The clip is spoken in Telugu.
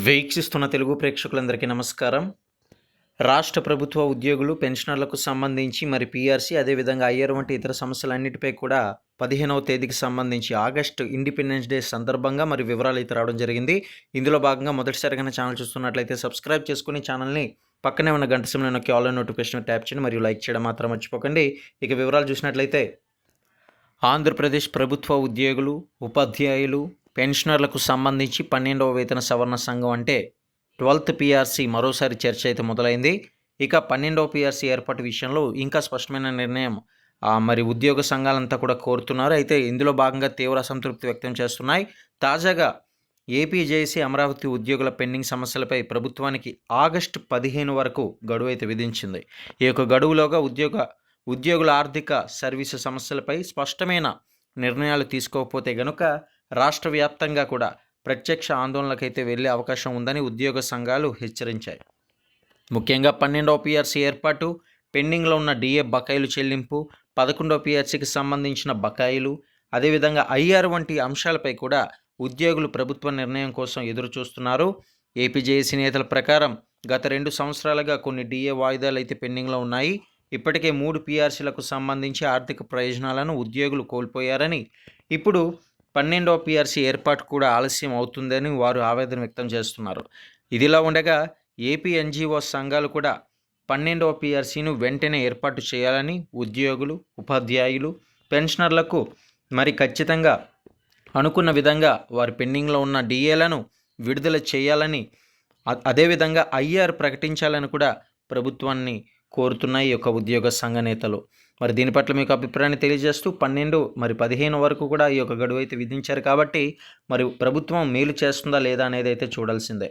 వీక్షిస్తున్న తెలుగు ప్రేక్షకులందరికీ నమస్కారం. రాష్ట్ర ప్రభుత్వ ఉద్యోగులు, పెన్షనర్లకు సంబంధించి మరి పీఆర్సీ, అదేవిధంగా ఐఆర్ వంటి ఇతర సమస్యలన్నిటిపై కూడా 15వ తేదీకి సంబంధించి ఆగస్టు ఇండిపెండెన్స్ డే సందర్భంగా మరి వివరాలు అయితే రావడం జరిగింది. ఇందులో భాగంగా మొదటిసారిగా ఛానల్ చూస్తున్నట్లయితే సబ్స్క్రైబ్ చేసుకుని ఛానల్ని పక్కనే ఉన్న గంట సింబల్ నొక్కి ఆల్ నోటిఫికేషన్ ట్యాప్ చేయండి మరియు లైక్ చేయడం మాత్రం మర్చిపోకండి. ఇక వివరాలు చూసినట్లయితే ఆంధ్రప్రదేశ్ ప్రభుత్వ ఉద్యోగులు, ఉపాధ్యాయులు, పెన్షనర్లకు సంబంధించి 12వ వేతన సవరణ సంఘం అంటే 12th పీఆర్సీ మరోసారి చర్చ అయితే మొదలైంది. ఇక 12వ పీఆర్సీ ఏర్పాటు విషయంలో ఇంకా స్పష్టమైన నిర్ణయం మరి ఉద్యోగ సంఘాలంతా కూడా కోరుతున్నారు. అయితే ఇందులో భాగంగా తీవ్ర అసంతృప్తి వ్యక్తం చేస్తున్నాయి. తాజాగా ఏపీ జేఏసీ అమరావతి ఉద్యోగుల పెండింగ్ సమస్యలపై ప్రభుత్వానికి ఆగస్టు 15 వరకు గడువు అయితే విధించింది. ఈ యొక్క గడువులోగా ఉద్యోగుల ఆర్థిక సర్వీసు సమస్యలపై స్పష్టమైన నిర్ణయాలు తీసుకోకపోతే గనుక రాష్ట్ర వ్యాప్తంగా కూడా ప్రత్యక్ష ఆందోళనలకైతే వెళ్లే అవకాశం ఉందని ఉద్యోగ సంఘాలు హెచ్చరించాయి. ముఖ్యంగా 12వ పీఆర్సీ ఏర్పాటు, పెండింగ్లో ఉన్న డిఏ బకాయిలు చెల్లింపు, 11వ పీఆర్సీకి సంబంధించిన బకాయిలు, అదేవిధంగా ఐఆర్ వంటి అంశాలపై కూడా ఉద్యోగులు ప్రభుత్వ నిర్ణయం కోసం ఎదురు చూస్తున్నారు. ఏపీ జేఏసీ నేతల ప్రకారం గత 2 సంవత్సరాలుగా కొన్ని డిఏ వాయిదాలు అయితే పెండింగ్లో ఉన్నాయి. ఇప్పటికే 3 పీఆర్సీలకు సంబంధించి ఆర్థిక ప్రయోజనాలను ఉద్యోగులు కోల్పోయారని, ఇప్పుడు 12వ పీఆర్సీ ఏర్పాటు కూడా ఆలస్యం అవుతుందని వారు ఆవేదన వ్యక్తం చేస్తున్నారు. ఇదిలా ఉండగా ఏపీ ఎన్జీఓ సంఘాలు కూడా 12వ పీఆర్సీను వెంటనే ఏర్పాటు చేయాలని, ఉద్యోగులు, ఉపాధ్యాయులు, పెన్షనర్లకు మరి ఖచ్చితంగా అనుకున్న విధంగా వారి పెండింగ్లో ఉన్న డిఏలను విడుదల చేయాలని, అదేవిధంగా ఐఆర్ ప్రకటించాలని కూడా ప్రభుత్వాన్ని కోరుతున్నాయి ఈ యొక్క ఉద్యోగ సంఘ నేతలు. మరి దీని పట్ల మీకు అభిప్రాయాన్ని తెలియజేస్తూ 12 మరి 15 వరకు కూడా ఈ యొక్క గడువు అయితే విధించారు కాబట్టి మరి ప్రభుత్వం మేలు చేస్తుందా లేదా అనేది అయితే చూడాల్సిందే.